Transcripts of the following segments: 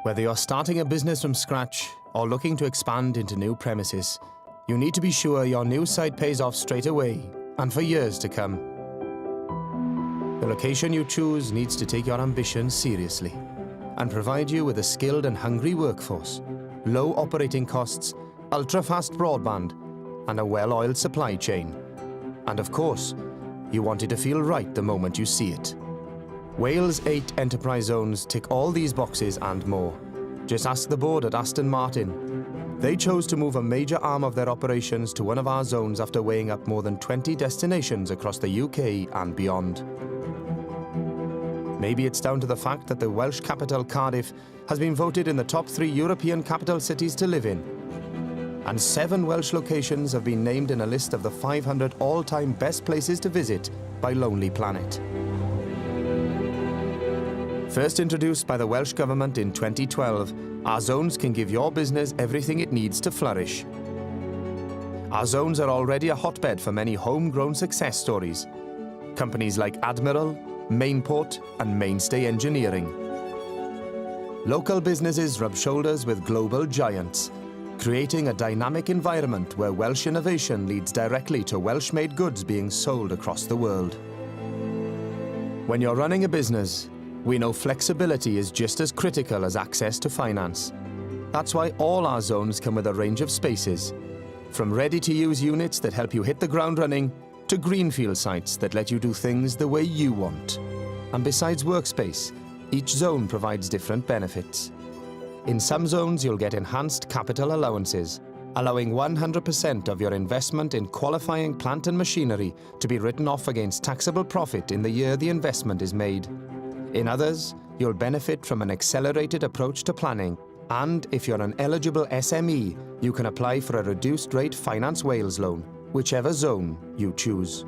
Whether you're starting a business from scratch or looking to expand into new premises, you need to be sure your new site pays off straight away and for years to come. The location you choose needs to take your ambitions seriously and provide you with a skilled and hungry workforce, low operating costs, ultra-fast broadband, and a well-oiled supply chain. And of course, you want it to feel right the moment you see it. Wales' 8 enterprise zones tick all these boxes and more. Just ask the board at Aston Martin. They chose to move a major arm of their operations to one of our zones after weighing up more than 20 destinations across the UK and beyond. Maybe it's down to the fact that the Welsh capital, Cardiff, has been voted in the top 3 European capital cities to live in. And 7 Welsh locations have been named in a list of the 500 all-time best places to visit by Lonely Planet. First introduced by the Welsh Government in 2012, our zones can give your business everything it needs to flourish. Our zones are already a hotbed for many homegrown success stories. Companies like Admiral, Mainport, and Mainstay Engineering. Local businesses rub shoulders with global giants, creating a dynamic environment where Welsh innovation leads directly to Welsh-made goods being sold across the world. When you're running a business, we know flexibility is just as critical as access to finance. That's why all our zones come with a range of spaces, from ready-to-use units that help you hit the ground running, to greenfield sites that let you do things the way you want. And besides workspace, each zone provides different benefits. In some zones, you'll get enhanced capital allowances, allowing 100% of your investment in qualifying plant and machinery to be written off against taxable profit in the year the investment is made. In others, you'll benefit from an accelerated approach to planning, and if you're an eligible SME, you can apply for a reduced-rate Finance Wales loan, whichever zone you choose.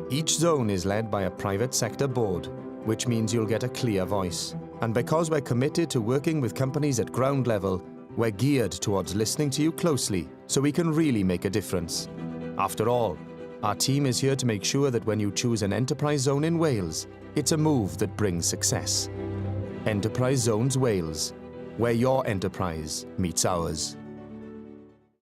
Each zone is led by a private sector board, which means you'll get a clear voice. And because we're committed to working with companies at ground level, we're geared towards listening to you closely so we can really make a difference. After all, our team is here to make sure that when you choose an enterprise zone in Wales, it's a move that brings success. Enterprise Zones Wales, where your enterprise meets ours.